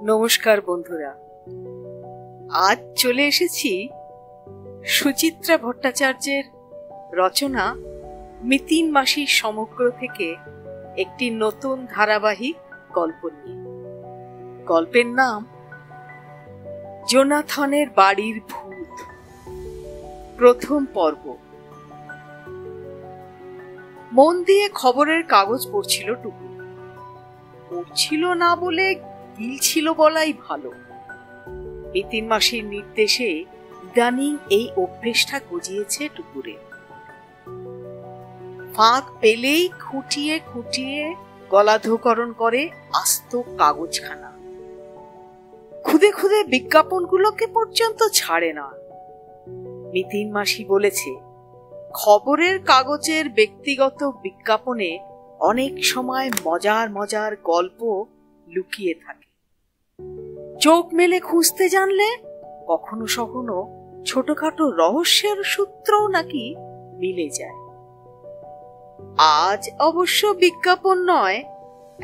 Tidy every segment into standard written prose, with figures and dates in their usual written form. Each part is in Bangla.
নমস্কার বন্ধুরা, আজ চলে এসেছি সুচিত্রা ভট্টাচার্যের রচনা মিতিন মাসির সমগ্র থেকে একটি নতুন ধারাবাহিক গল্প নিয়ে। গল্পের নাম জোনাথনের বাড়ির ভূত, প্রথম পর্ব। মন দিয়ে খবরের কাগজ পড়ছিল টুকু। পড়ছিল না বলে গিলছিল বলাই ভালো। মিতিন মাসির নির্দেশে ইদানিং এই অভ্যেসটা গজিয়েছে টুকুরে। ফাঁক পেলেই খুঁটিয়ে খুঁটিয়ে গলাধকরণ করে আস্ত কাগজখানা। খুদে খুদে বিজ্ঞাপনগুলোকে পর্যন্ত ছাড়ে না। মিতিন মাসি বলেছে, খবরের কাগজের ব্যক্তিগত বিজ্ঞাপনে অনেক সময় মজার মজার গল্প লুকিয়ে থাকে। চোখ মেলে খুঁজতে জানলে কখনো কখনো ছোটখাটো রহস্যের সূত্রও নাকি মিলে যায়। আজ অবশ্য বিজ্ঞাপন নয়,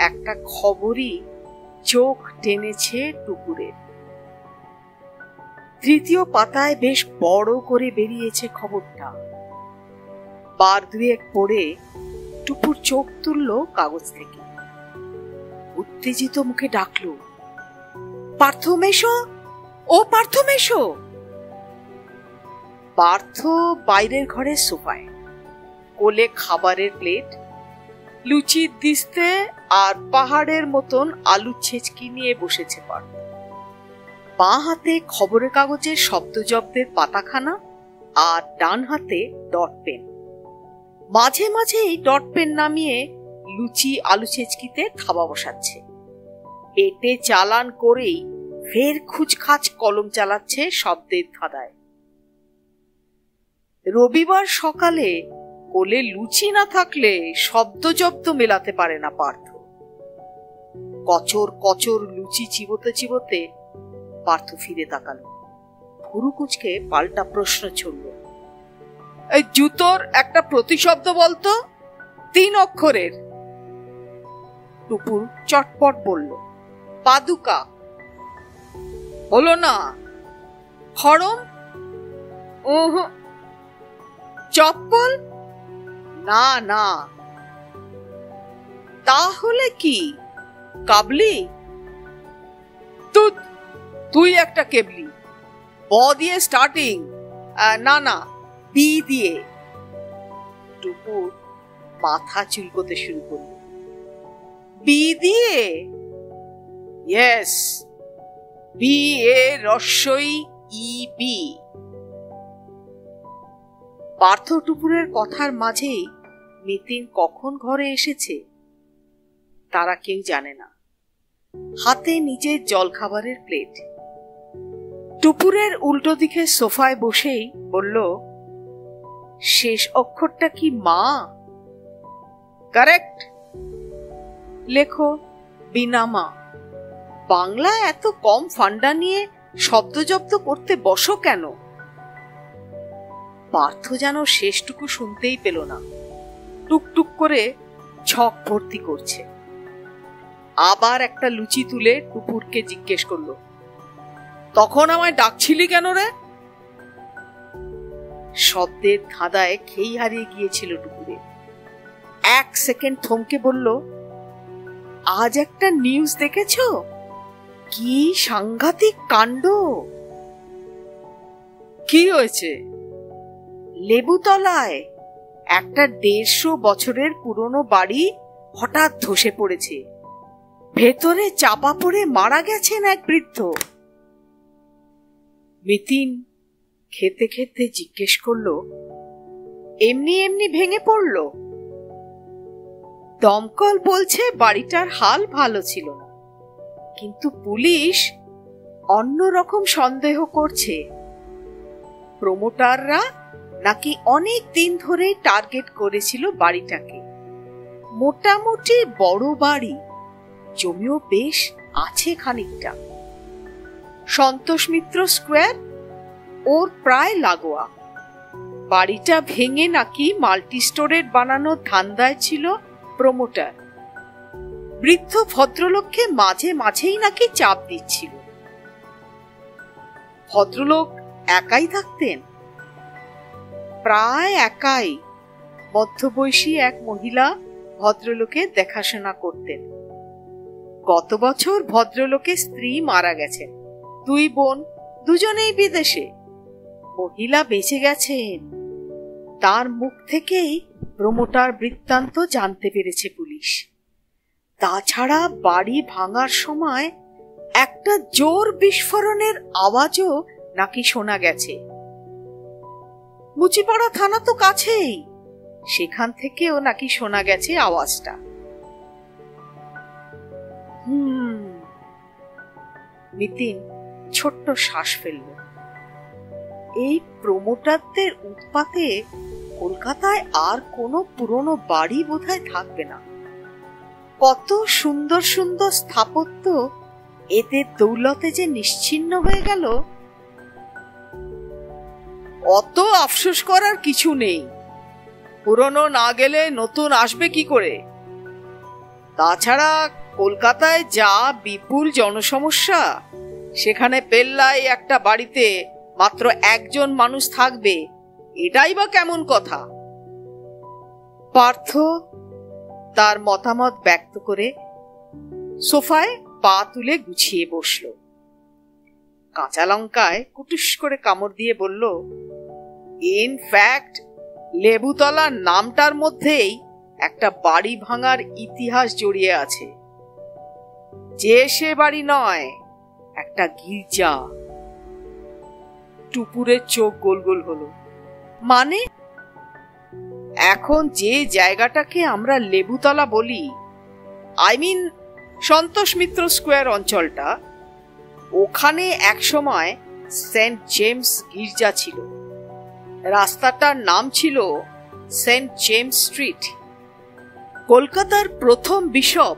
একটা খবরই চোখ টেনেছে টুকুরের। তৃতীয় পাতায় বেশ বড় করে বেরিয়েছে খবরটা। বার দুয়েক পড়ে টুকুর চোখ তুলল কাগজ থেকে। উত্তেজিত মুখে ডাকলো, পার্থ মেশো, ও পার্থ মেশো। পার্থ বাইরের ঘরের সোফায়, কোলে খাবারের প্লেট, লুচির দিস্তে আর পাহাড়ের মতন আলু ছেচকি নিয়ে বসেছে পার্থ। বাঁ হাতে খবরের কাগজের শব্দজব্দের পাতাখানা আর ডান হাতে ডট পেন। মাঝে মাঝেই ডট পেন নামিয়ে লুচি আলু ছেচকিতে থাবা বসাচ্ছে। পেটে চালান করেই ফের খুচখাচ কলম চালাচ্ছে শব্দের ধাঁধায়। রবিবার সকালে কোলে লুচি না থাকলে শব্দজব্দ মেলাতে পারে না পার্থ। কচর কচর লুচি চিবোতে চিবোতে পার্থ ফিরে তাকালো। ভুরু কুচকে পাল্টা প্রশ্ন ছুড়ল, এই জুতোর একটা প্রতিশব্দ বলতো, 3 অক্ষরের। টুপুর চটপট বলল, পাদুকা। হলো না। খড়ম? ওহো। চপ্পল? না না। তাহলে কি? কাবলি? তুই একটা কেবলি। ব দিয়ে স্টার্টিং, না না, বি দিয়ে। টুকুর মাথা চুলকোতে শুরু করল। বি দিয়ে? Yes, B A রস্যই E B. Partha টুপুরের কথার মাঝেই মিতিন কখন ঘরে এসেছে তারা কেউ জানে না। হাতে নিজের জলখাবারের প্লেট। টুপুরের উল্টো দিকে সোফায় বসেই বলল, শেষ অক্ষরটা কি মা? কারেক্ট। লেখো বিনা মা। বাংলা এত কম ফান্ডা নিয়ে শব্দজব্দ করতে বসো কেন? পার্থ যেন শেষটুকু শুনতেই পেল না। টুকটুক করে ছক ভর্তি করছে। আবার একটা লুচি তুলে টুপুরকে জিজ্ঞেস করলো, তখন আমায় ডাকছিলি কেন রে? শব্দের ধাঁধায় খেই হারিয়ে গিয়েছিল টুকুরে। 1 সেকেন্ড থমকে বলল, আজ একটা নিউজ দেখেছ? কি সাংঘাতিক কাণ্ড! কি হয়েছে? লেবুতলায় একটা 150 বছরের পুরনো বাড়ি হঠাৎ ধসে পড়েছে। ভেতরে চাপা পড়ে মারা গেছেন এক বৃদ্ধ। মিতিন খেতে খেতে জিজ্ঞেস করলো, এমনি এমনি ভেঙে পড়ল? দমকল বলছে বাড়িটার হাল ভালো ছিল না, কিন্তু পুলিশ অন্যরকম সন্দেহ করছে। প্রমোটাররা নাকি অনেক দিন ধরে টার্গেট করেছিল বাড়িটাকে। মোটামুটি বড় বাড়ি, জমিও বেশ আছে খানিকটা। সন্তোষ মিত্র স্কোয়ার ওর প্রায় লাগোয়া। বাড়িটা ভেঙে নাকি মাল্টি স্টোরের বানানোর ধান্দায় ছিল প্রমোটার। বৃদ্ধ ভদ্রলোককে মাঝে মাঝেই নাকি চাপ দিচ্ছিল। ভদ্রলোক একাই থাকতেন, প্রায় একাই। মধ্যবয়সী এক মহিলা ভদ্রলোকের দেখাশোনা করতেন। গত বছর ভদ্রলোকের স্ত্রী মারা গেছেন। 2 বোন, দুজনেই বিদেশে। মহিলা বেঁচে গেছেন। তার মুখ থেকেই প্রমোটার বৃত্তান্ত জানতে পেরেছে পুলিশ। তাছাড়া বাড়ি ভাঙার সময় একটা জোর বিস্ফোরণের আওয়াজও নাকি শোনা গেছে। মুচিপাড়া থানা তো কাছেই, সেখান থেকেও নাকি শোনা গেছে আওয়াজটা। নিতিন ছোট্ট শ্বাস ফেলল। এই প্রমোটারদের উৎপাতে কলকাতায় আর কোনো পুরনো বাড়ি বোধহয় থাকবে না। কত সুন্দর সুন্দর স্থাপত্য এদের দৌলতে যে নিশ্চিহ্ন হয়ে গেল। অত আফসোস করার কিছু নেই। পুরনো না গেলে নতুন আসবে কি করে? তাছাড়া কলকাতায় যা বিপুল জনসমস্যা, সেখানে পেল্লায় একটা বাড়িতে মাত্র একজন মানুষ থাকবে, এটাই বা কেমন কথা? পার্থ তার মতামত ব্যক্ত করে সোফায় পা তুলে গুছিয়ে বসল। কাঁচা লঙ্কায় কুটুস করে কামড় দিয়ে বলল, ইনফ্যাক্ট লেবুতলা নামটার মধ্যেই একটা বাড়ি ভাঙার ইতিহাস জড়িয়ে আছে। যে সে বাড়ি নয়, একটা গির্জা। টুপুরের চোখ গোল গোল হলো। মানে? এখন যে জায়গাটাকে আমরা লেবুতলা বলি, I mean Santosh Mitra square অঞ্চলটা, ওখানে একসময় সেন্ট জেমস গির্জা ছিল। রাস্তাটার নাম ছিল সেন্ট জেমস স্ট্রিট। কলকাতার প্রথম বিশপ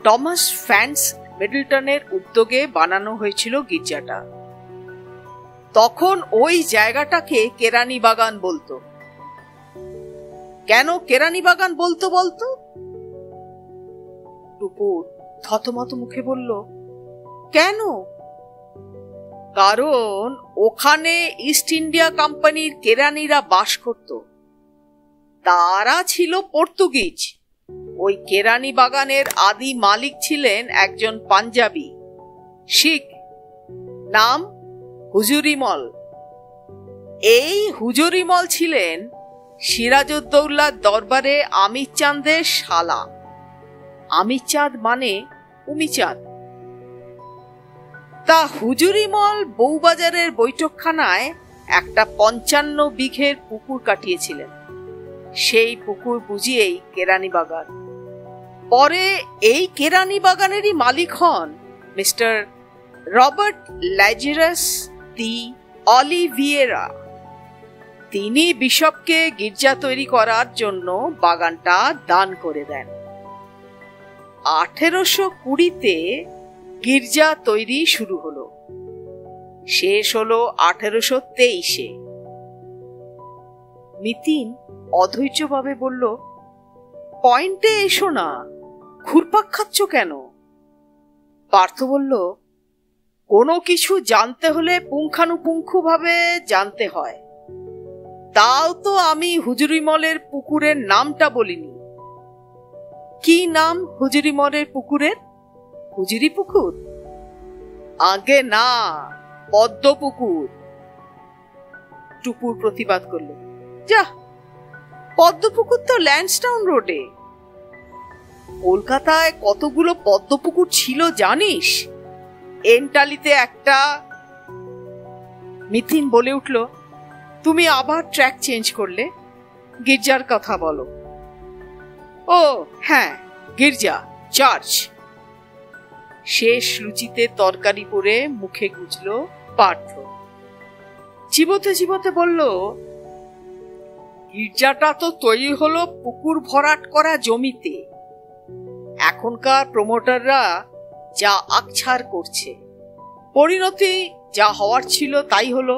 টমাস ফ্যান্স মিডলটনের উদ্যোগে বানানো হয়েছিল গির্জাটা। তখন ওই জায়গাটাকে কেরানি বাগান বলতো। কেন কেরানি বাগান বলতো? টুপুর থতমত মুখে বলল, কেন? কারণ ওখানে ইস্ট ইন্ডিয়া কোম্পানির কেরানিরা বাস করত। তারা ছিল পর্তুগিজ। ওই কেরানি বাগানের আদি মালিক ছিলেন একজন পাঞ্জাবি শিখ, নাম হুজুরিমল। এই হুজুরিমল ছিলেন সিরাজউদ্দৌলার দরবারে আমির চাঁদের শালা। আমির চাঁদ মানে উমিচাঁদ। তা হুজুরিমল বউবাজারের বৈঠকখানায় একটা 55 বিঘের পুকুর কাটিয়েছিলেন। সেই পুকুর বুঝিয়েই কেরানি বাগান। পরে এই কেরানি বাগানেরই মালিক হন মিস্টার রবার্ট ল্যাজারাস দি অলিভিয়েরা। তিনি বিশপকে গির্জা তৈরি করার জন্য বাগানটা দান করে দেন। 1820-তে গির্জা তৈরি শুরু হলো, শেষ হলো 1823-এ। নিতিন অধৈর্যভাবে বলল, পয়েন্টে এসো না, ঘুরপাক খাচ্ছ কেন? পার্থ বলল, কোনো কিছু জানতে হলে পুঙ্খানুপুঙ্খভাবে জানতে হয়। তাও তো আমি হুজুরিমলের পুকুরের নামটা বলিনি। কি নাম হুজুরিমলের পুকুরের? হুজুরি পুকুর? আগে না, পদ্ম পুকুর। টুপুর প্রতিবাদ করল, যা, পদ্ম পুকুর তো ল্যান্সটাউন রোডে। কলকাতায় কতগুলো পদ্ম পুকুর ছিল জানিস? এন্টালিতে একটা। মিথিন বলে উঠল, তুমি আবার ট্র্যাক চেঞ্জ করলে। গির্জার কথা বলো। ও হ্যাঁ, গির্জা, চার্চ। শেষ লুচিতে তরকারি পরে মুখে গুজল পার্থ। চিবোতে চিবোতে বলল, গির্জাটা তো তৈরি হলো পুকুর ভরাট করা জমিতে। এখনকার প্রমোটাররা যা আকছার করছে, পরিণতি যা হওয়ার ছিল তাই হলো।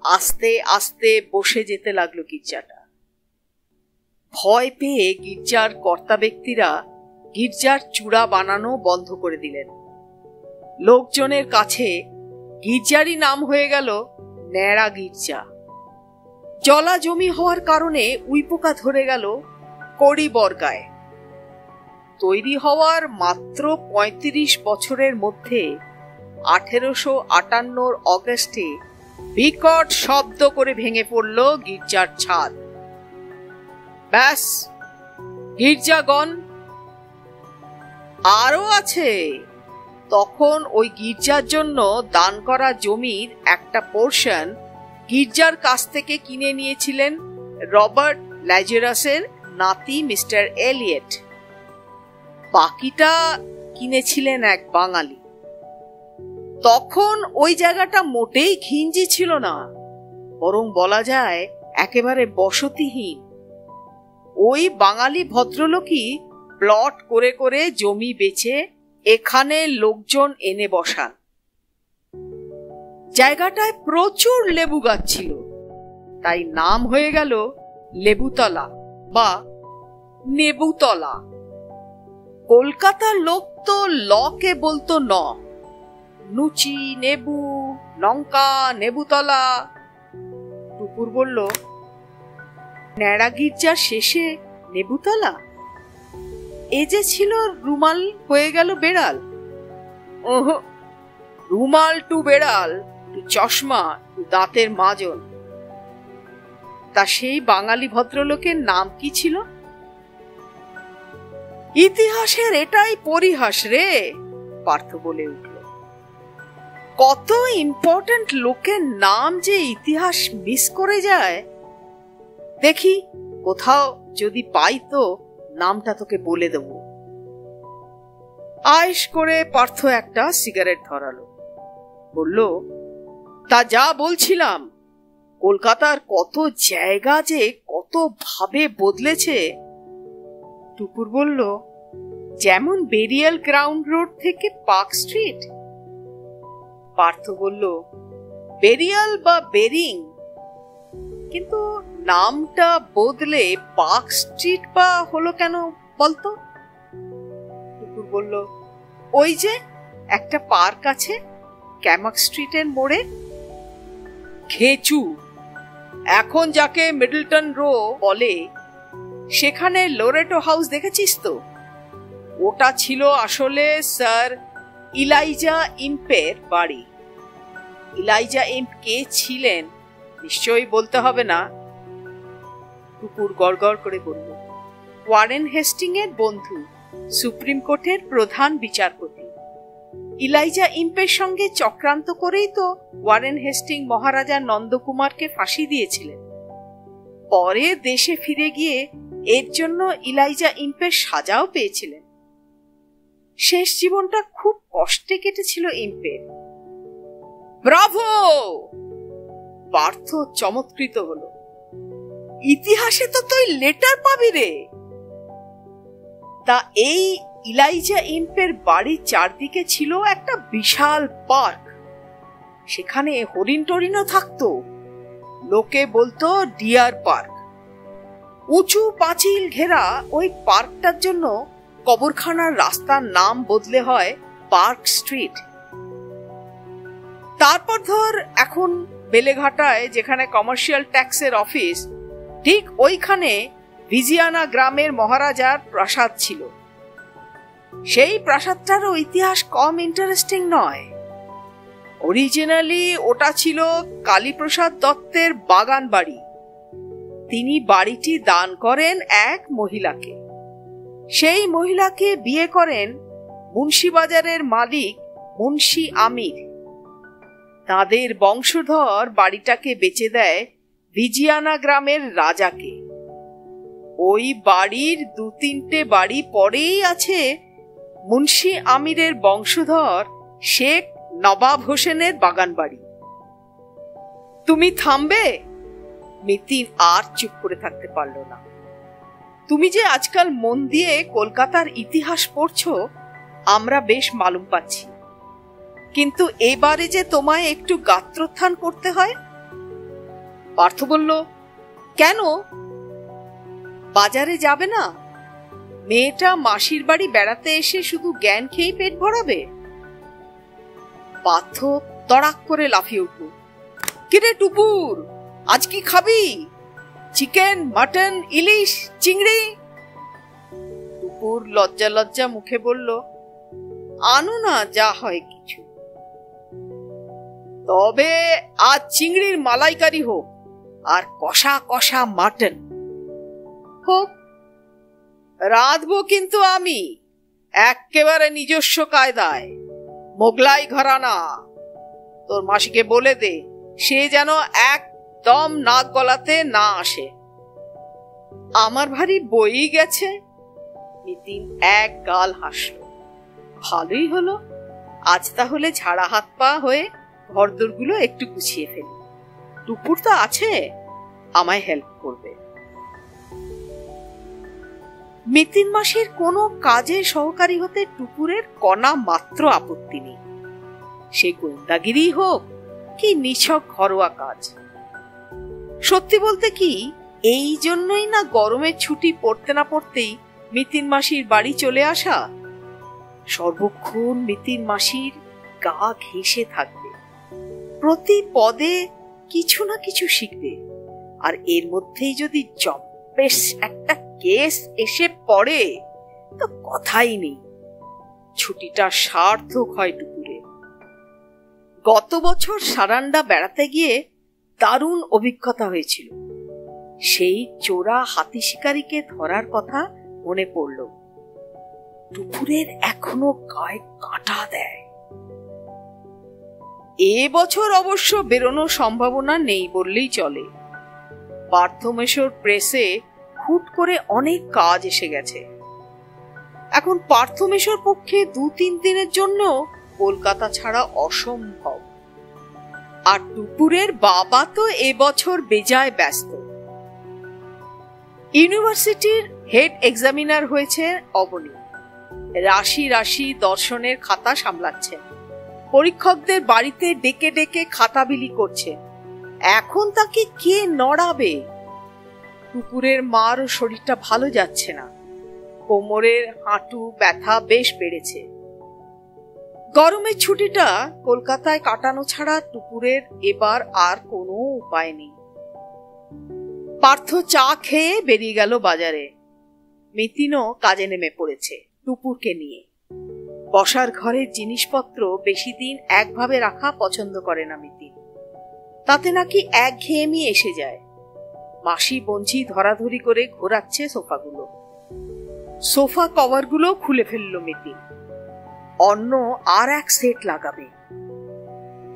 আস্তে আস্তে বসে যেতে লাগলো গির্জাটা। ভয় পেয়ে গির্জার কর্তা ব্যক্তিরা গির্জার চূড়া বানানো বন্ধ করে দিলেন। লোকজনের কাছে গির্জারই নাম হয়ে গেল ন্যাড়া গির্জা। জলা জমি হওয়ার কারণে উইপোকা ধরে গেল কড়িবর্গায়। তৈরি হওয়ার মাত্র ৩৫ বছরের মধ্যে ১৮৫৮ অগস্টে বিকট শব্দ করে ভেঙে পড়ল গির্জার ছাদ। ব্যাস, গির্জাগণ। আরো আছে, তখন ওই গির্জার জন্য দান করা জমির একটা পোর্শন গির্জার কাছ থেকে কিনে নিয়েছিলেন রবার্ট ল্যাজারাসের নাতি মিস্টার এলিয়েট। বাকিটা কিনেছিলেন এক বাঙালি। তখন ওই জায়গাটা মোটেই ঘিঞ্জি ছিল না, বরং বলা যায় একেবারে বসতিহীন। ওই বাঙালি ভদ্রলোকই প্লট করে করে জমি বেচে এখানে লোকজন এনে বসান। জায়গাটায় প্রচুর লেবু গাছ ছিল, তাই নাম হয়ে গেল লেবুতলা বা নেবুতলা। কলকাতার লোক তো লকে বলতো ন, নুচি, নেবু, লঙ্কা, নেবুতলা। টুকুর বলল, ন্যাড়া গির্জার শেষে নেবুতলা? এ যে ছিল রুমাল হয়ে গেল বেড়াল। ওহ, রুমাল টু বেড়াল টু চশমা টু দাঁতের মাজন। তা সেই বাঙালি ভদ্রলোকের নাম কি ছিল? ইতিহাসের এটাই পরিহাস রে, পার্থ বলে উঠল। কত ইম্পর্টেন্ট লোকের নাম যে ইতিহাস মিস করে যায়। দেখি কোথাও যদি পাই তো নামটা তোকে বলে দেব। আয়েশ করে পার্থ একটা সিগারেট ধরালো, বলল, তা যা বলছিলাম, কলকাতার কত জায়গা যে কত ভাবে বদলেছে। টুকুর বলল, যেমন বেরিয়াল গ্রাউন্ড রোড থেকে পার্ক স্ট্রিট। পার্থ বলল, বেরিয়াল বা বেরিং, কিন্তু নামটা বদলে পার্ক স্ট্রিট বা হলো কেন বলতো? টুকুর বলল, ওই যে একটা পার্ক আছে ক্যামাক স্ট্রিটের মোড়ে। খেচু, এখন যাকে মিডলটন রো বলে, সেখানে লোরেটো হাউস দেখেছিস তো? ওটা ছিল আসলে স্যার ইলাইজা ইম্পের বাড়ি। ইলাইজা ইম্প কে ছিলেন নিশ্চয়ই বলতে হবে না। টুকুর গড়গড় করে বলল, ওয়ারেন হেস্টিং এর বন্ধু, সুপ্রিম কোর্টের প্রধান বিচারপতি। ইলাইজা ইম্পের সঙ্গে চক্রান্ত করেই তো ওয়ারেন হেস্টিং মহারাজা নন্দকুমারকে ফাঁসি দিয়েছিলেন। পরে দেশে ফিরে গিয়ে এর জন্য ইলাইজা ইম্পের সাজাও পেয়েছিলেন। শেষ জীবনটা খুব কষ্টে কেটেছিল ইম্পের। ব্রাভো! পার্থ চমৎকৃত হলো। ইতিহাসে তো তুই লেটার পাবি রে। তা এই ইলাইজা ইম্পের বাড়ির চারদিকে ছিল একটা বিশাল পার্ক। সেখানে হরিণ টরিণও থাকতো। লোকে বলতো ডিয়ার পার্ক। উঁচু পাঁচিল ঘেরা ওই পার্কটার জন্য কবরখানার রাস্তার নাম বদলে হয় পার্ক স্ট্রিট। তারপর ধর এখন বেলেঘাটায় যেখানে কমার্শিয়াল ট্যাক্সের অফিস, ঠিক ওইখানে ভিজিয়ানা গ্রামের মহারাজার প্রাসাদ ছিল। সেই প্রাসাদটারও ইতিহাস কম ইন্টারেস্টিং নয়। অরিজিনালি ওটা ছিল কালীপ্রসাদ দত্তের বাগান বাড়ি। তিনি বাড়িটি দান করেন এক মহিলাকে। সেই মহিলাকে বিয়ে করেন মুন্সিবাজারের মালিক মুন্সি আমির। তাদের বংশধর বাড়িটাকে বেচে দেয় ভিজিয়ানা গ্রামের রাজাকে। ওই বাড়ির ২-৩টে বাড়ি পরেই আছে মুন্সি আমিরের বংশধর শেখ নবাব হোসেনের বাগান বাড়ি। তুমি থামবে? মিতিন আর চুপ করে থাকতে পারল না। তুমি যে আজকাল মন দিয়ে কলকাতার ইতিহাস পড়ছো আমরা বেশ মালুম পাচ্ছি, কিন্তু এবারে যে তোমায় একটু গাত্রোত্থান করতে হয়। পার্থ বলল, কেন? বাজারে যাবে না? মেয়েটা মাসির বাড়ি বেড়াতে এসে শুধু জ্ঞান খেয়ে পেট ভরাবে? পার্থ তড়াক করে লাফিয়ে উঠল। কিরে টুপুর, আজ কি খাবি? চিকেন, মাটন, ইলিশ, চিংড়ি? টুপুর লজ্জা লজ্জা মুখে বলল, আনো না, যা হয় কিছু। তবে আজ চিংড়ির মালাইকারি হোক, আর কষা কষা মাটন হোক। রাঁধবো কিন্তু আমি, একেবারে নিজস্ব কায়দায়, মোগলাই ঘরানা। তোর মাসিকে বলে দে, সে যেন একদম নাক গলাতে না আসে। আমার ভারী বই গেছে। নিতিন এক গাল হাসল। ভালোই হলো, আজ তাহলে ঝাড়া হাত পা হয়ে ঘরদোরগুলো একটু গুছিয়ে ফেলি। টুপুর তো আছে, আমায় হেল্প করবে। নিতিন মাসির কোনো কাজে সহকারী হতে টুপুরের কণা মাত্র আপত্তি নেই। সে গোয়েন্দাগিরি হোক কি নিছক ঘরোয়া কাজ। সত্যি বলতে কি, এই জন্যই না গরমের ছুটি পড়তে না পড়তেই নিতিন মাসির বাড়ি চলে আসা। সর্বক্ষণ নিতিন মাসির গা ঘেঁষে থাকবে, প্রতি পদে কিছু না কিছু শিখবে। আর এর মধ্যেই যদি বেশ একটা কেস এসে পড়ে তো কথাই নেই, ছুটিটা সার্থক হয় টুকুরে। গত বছর সারান্ডা বেড়াতে গিয়ে দারুণ অভিজ্ঞতা হয়েছিল। সেই চোরা হাতি শিকারীকে ধরার কথা মনে পড়ল। টুকুরের এখনো গায়ে কাঁটা দেয়। এবছর অবশ্য বেরোনোর সম্ভাবনা নেই বললেই চলে। পার্থমেশ্বর প্রেসে হুট করে অনেক কাজ এসে গেছে। এখন পার্থমেশ্বর পক্ষে 2-3 দিনের জন্য কলকাতা ছাড়া অসম্ভব। আর টুপুরের বাবা তো এবছর বেজায় ব্যস্ত। ইউনিভার্সিটির হেড এক্সামিনার হয়েছে অবনী। রাশি রাশি দর্শনের খাতা সামলাচ্ছেন। পরীক্ষকদের বাড়িতে ডেকে ডেকে খাতা বিলি করছে। এখন তাকে কে নড়াবে? টুকুরের মার শরীরটা ভালো যাচ্ছে না। কোমরের হাঁটু ব্যথা বেশ বেড়েছে। গরমের ছুটিটা কলকাতায় কাটানো ছাড়া টুকুরের এবার আর কোনো উপায় নেই। পার্থ চা খেয়ে বেরিয়ে গেল বাজারে। মিতিনও কাজে নেমে পড়েছে টুপুরকে নিয়ে। বসার ঘরের জিনিসপত্র বেশি দিন একভাবে রাখা পছন্দ করে না মিতিন। তাতে নাকি একঘেয়েমি এসে যায়। মাসি বঞ্চি ধরাধরি করে ঘোরাচ্ছে সোফাগুলো। সোফা কভারগুলো খুলে ফেলল মিতিন। অন্য আর এক সেট লাগাবে।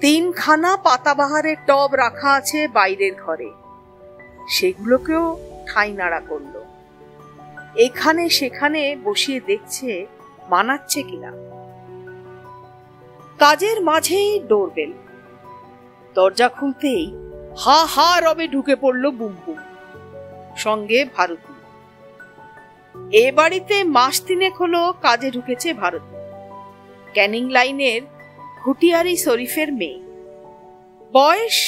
3খানা পাতাবাহারের টব রাখা আছে বাইরের ঘরে, সেগুলোকেও ঠাঁই নাড়া করল। এখানে সেখানে বসিয়ে দেখছে মানাচ্ছে কিনা। কাজের মাঝেই ডোরবেল। দরজা খুলতেই হা হা রবে ঢুকে পড়ল বুমবুম, সঙ্গে ভারতী। এ বাড়িতে মাস 3 হলো কাজে ঢুকেছে ভারতী। ক্যানিং লাইনের হুটিয়ারি শরীফের মেয়ে। বয়স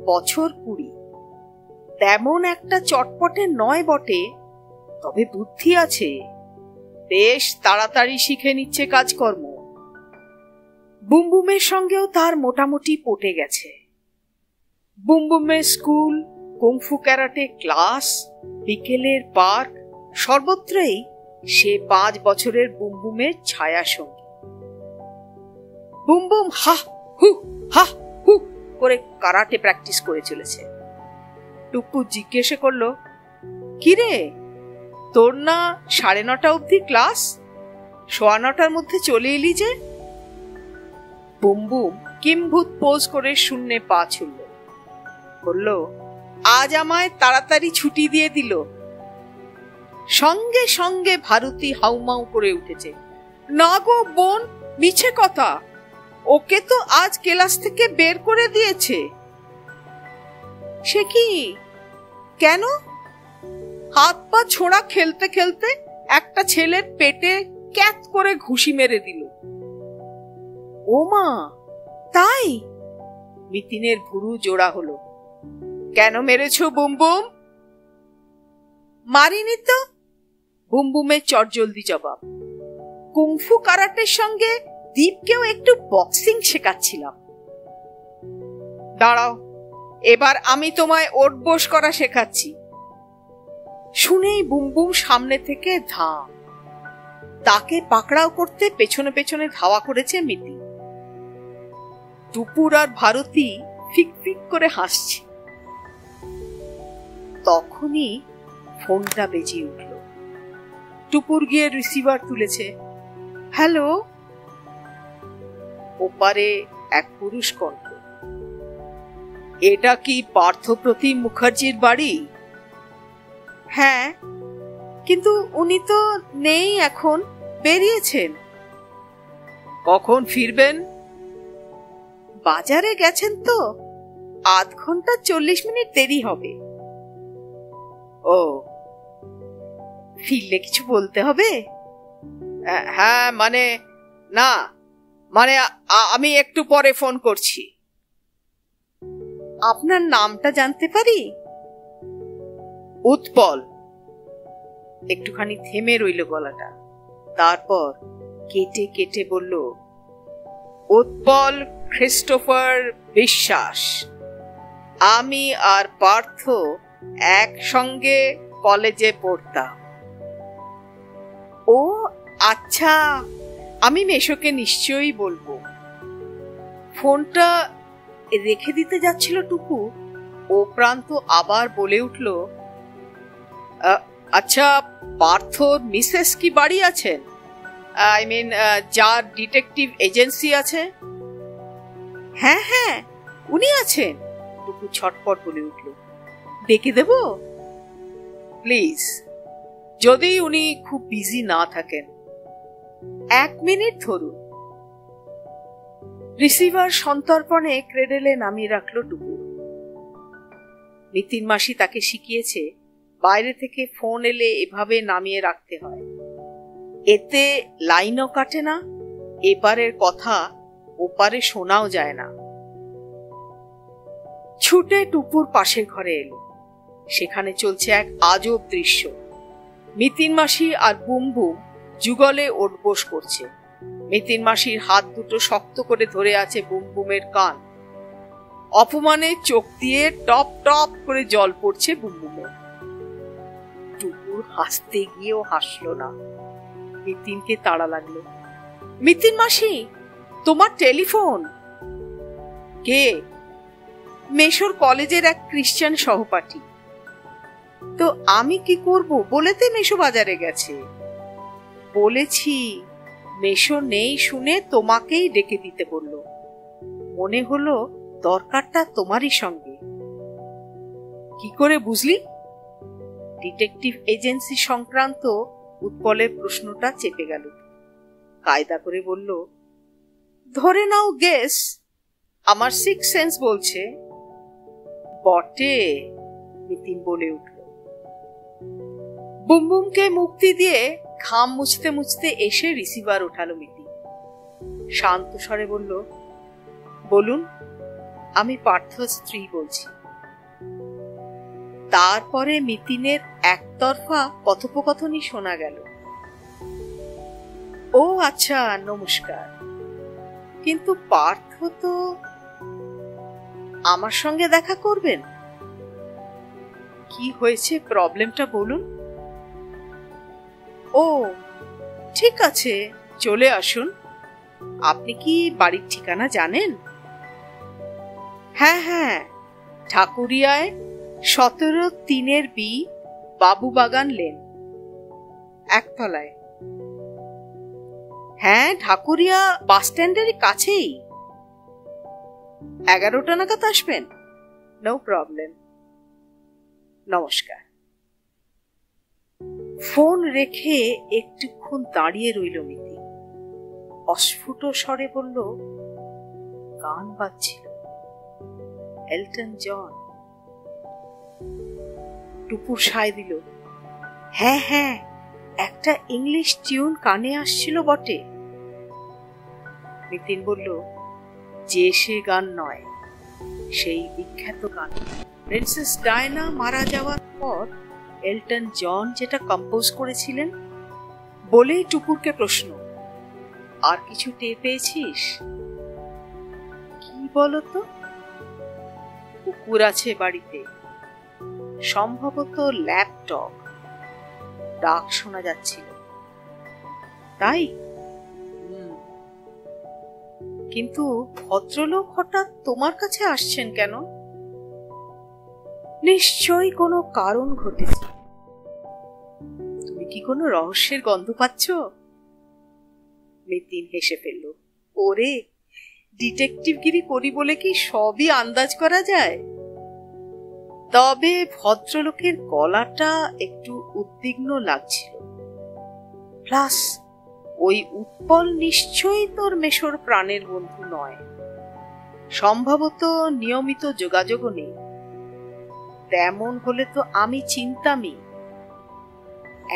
বছর 20। তেমন একটা চটপটে নয় বটে, তবে বুদ্ধি আছে। বেশ তাড়াতাড়ি শিখে নিচ্ছে কাজকর্ম। বুমবুমের সঙ্গেও তার মোটামুটি পটে গেছে। বুমবুমের স্কুল, কুংফু ক্যারাটে ক্লাস, বিকেলের পার্ক, সর্বত্রই সে 5 বছরের বুমবুমের ছায়া সঙ্গী। বুমবুম হা হু করে কারাটে প্র্যাকটিস করে চলেছে। টুকু জিজ্ঞেস করল, কিরে, তোর না 9:30 অবধি ক্লাস? 9:15 মধ্যে চলে এলি যে? বুমবুম কিম্ভূত পোজ করে শূন্যে পা ছুড়ল। বলল, আজ আমায় তাড়াতাড়ি ছুটি দিয়ে দিল। সঙ্গে সঙ্গে ভারতী হাউমাউ করে উঠেছে। না গো বোন, মিছে কথা, ওকে তো আজ ক্লাস থেকে বের করে দিয়েছে। সে কি? কেন? হাত পা ছোড়া খেলতে খেলতে একটা ছেলের পেটে ক্যাত করে ঘুষি মেরে দিল। ও মা, তাই? মিতিনের ভুরু জোড়া হলো। কেন মেরেছো বুমবুম? মারিনি তো। বুমবুমের চটজলদি জবাব। কুংফু কারাটের সঙ্গে দীপকেও একটু বক্সিং শেখাচ্ছিলাম। দাঁড়াও, এবার আমি তোমায় ওঠবোস করা শেখাচ্ছি। শুনেই বুমবুম সামনে থেকে ধাঁ। তাকে পাকড়াও করতে পেছনে পেছনে ধাওয়া করেছে মিতি। টুপুর আর ভারতী ফিক ফিক করে হাসছে। তখনই ফোনটা বেজে উঠল। টুপুর গিয়ে রিসিভার তুলেছে। হ্যালো। ওপারে এক পুরুষ কণ্ঠ। এটা কি পার্থপ্রতিম মুখার্জির বাড়ি? হ্যাঁ, কিন্তু উনি তো নেই, এখন বেরিয়েছেন। কখন ফিরবেন? বাজারে গেছেন তো, আধ ঘন্টা 40 মিনিট দেরি হবে। ও, ফিরলে কিছু বলতে হবে? হ্যাঁ, মানে আমি একটু পরে ফোন করছি। আপনার নামটা জানতে পারি? উৎপল। একটুখানি থেমে রইল গলাটা, তারপর কেটে কেটে বলল, উৎপল ক্রিস্টোফার বিশ্বাস। আমি আর পার্থ একসঙ্গে কলেজে পড়তাম। ও আচ্ছা, আমি মেশোকে নিশ্চয়ই বলবো। ফোনটা রেখে দিতে যাচ্ছিল টুকু, ও প্রান্ত আবার বলে উঠল, আচ্ছা, পার্থর মিসেস কি বাড়ি আছেন? আই মিন, যার ডিটেকটিভ এজেন্সি আছে। হ্যাঁ হ্যাঁ, উনি আছেন। টুকু ছটপট বলে উঠল। ডেকে দেব? প্লিজ, যদি উনি খুব বিজি না থাকেন। 1 মিনিট ধরুন। রিসিভার সন্তর্পণে ক্রেডেলে নামিয়ে রাখলো টুকু। নিতিন মাসি তাকে শিখিয়েছে বাইরে থেকে ফোন এলে এভাবে নামিয়ে রাখতে হয়। এতে লাইনও কাটে না, এপারের কথা ওপারে শোনাও যায় না। ছুটে টুপুর পাশের ঘরে এলো। সেখানে চলছে এক আজব দৃশ্য। নিতিন মাসি আর বুমবুম যুগলে ওঠবোস করছে। নিতিন মাসির হাত দুটো শক্ত করে ধরে আছে বুমবুমের কান। অপমানে চোখ দিয়ে টপ টপ করে জল পড়ছে বুমবুমের। টুকুর হাসতে গিয়েও হাসলো না। নিতিনকে তাড়া লাগলো। নিতিন মাসি, তোমার টেলিফোন। কে? মেশোর কলেজের এক ক্রিশ্চিয়ান সহপাঠী। তো আমি কি করব? বলেতে মেশো বাজারে গেছে। বলেছি, মেশো নেই শুনে তোমাকেই ডেকে দিতে বলল। মনে হলো দরকারটা তোমারই সঙ্গে। কি করে বুঝলি? ডিটেকটিভ এজেন্সি সংক্রান্ত উৎপলের প্রশ্নটা চেপে গেল। কায়দা করে বলল, ধরে নাও গেস। আমার 6 সেন্স বলছে। বটে, নিতিন বলে উঠল। বুমবুমকে মুক্তি দিয়ে ঘাম মুছতে মুছতে এসে রিসিভার উঠালো মিতি। শান্ত স্বরে বলল, বলুন, আমি পার্থর স্ত্রী বলছি। তারপরে মিতিনের একতরফা কথোপকথনই শোনা গেল। ও আচ্ছা, নমস্কার। কিন্তু পার্থ তো আমার সঙ্গে দেখা করবেন। কি হয়েছে, প্রবলেমটা বলুন। ও ঠিক আছে, চলে আসুন। আপনি কি বাড়ির ঠিকানা জানেন? হ্যাঁ হ্যাঁ, ঠাকুরিয়ায় 17-3 বাবুবাগান লেন, একতলায়। হ্যাঁ, ঢাকুরিয়া বাস স্ট্যান্ডের কাছেই। 11টা নাগাদ আসবেন। নো প্রবলেম, নমস্কার। ফোন রেখে একটুক্ষণ দাঁড়িয়ে রইল মিতি। অস্ফুট স্বরে বলল, গান বাজছিল, এলটন জন। টুপুর সায় দিল, হ্যাঁ হ্যাঁ, একটা ইংলিশ টিউন কানে আসছিল বটে। নিতিন বলল, যে সে গান নয়, সেই বিখ্যাত গান। প্রিন্সেস ডায়না মারা যাওয়ার পর এলটন জন যেটা কম্পোজ করেছিলেন। বলেই টুকুরকে প্রশ্ন, আর কিছু টের পেয়েছিস? কি বলতো? কুকুর আছে বাড়িতে, সম্ভবত ল্যাপটপ, ডাক শোনা যাচ্ছিল। তাই? কিন্তু ভদ্রলোক হঠাৎ তোমার কাছে আসছেন কেন? নিশ্চয়ই কোনো কারণ ঘটেছে। তুমি কি কোনো রহস্যের গন্ধ পাচ্ছ? নিতিন হেসে ফেলল। ওরে, ডিটেকটিভগিরি করি বলে কি সবই আন্দাজ করা যায়? তবে ভদ্রলোকের গলাটা একটু উদ্বিগ্ন লাগছিল। প্লাস ওই উৎপল নিশ্চয়ই তোর মেশোর প্রাণের বন্ধু নয়, সম্ভবত নিয়মিত যোগাযোগও নেই। তেমন হলে তো আমি চিন্তামি।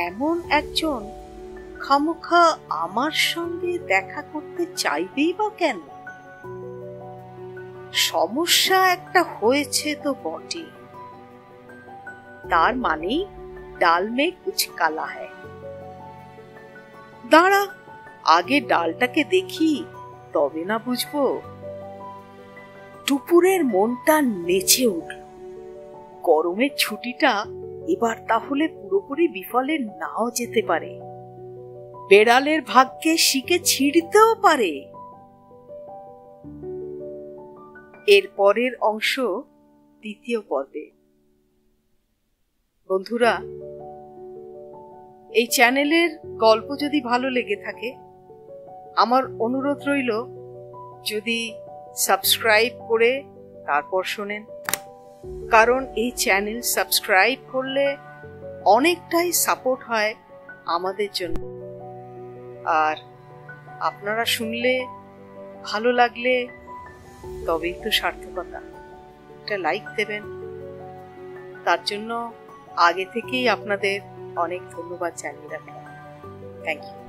এমন একজন খামোখা আমার সঙ্গে দেখা করতে চাইবেই বা কেন? সমস্যা একটা হয়েছে তো বটে। তার মানে ডাল মে কুছ কালা হ্যায়। দাঁড়া, আগে ডালটাকে দেখি, তবে না বুঝবো। টুপুরের মনটা নেচে উঠল। গরমের ছুটিটা এবার তাহলে পুরোপুরি বিফলে নাও যেতে পারে। বেড়ালের ভাগ্যে শিকে ছিঁড়তেও পারে। এর পরের অংশ দ্বিতীয় পর্বে। বন্ধুরা, এই চ্যানেলের গল্প যদি ভালো লেগে থাকে, আমার অনুরোধ রইল যদি সাবস্ক্রাইব করে তারপর শোনেন। কারণ এই চ্যানেল সাবস্ক্রাইব করলে অনেকটাই সাপোর্ট হয় আমাদের জন্য। আর আপনারা শুনলে, ভালো লাগলে তবেই তো সার্থকতা। একটা লাইক দেবেন, তার জন্য আগে থেকেই আপনাদের অনেক ধন্যবাদ জানিয়ে রাখলাম। Thank you.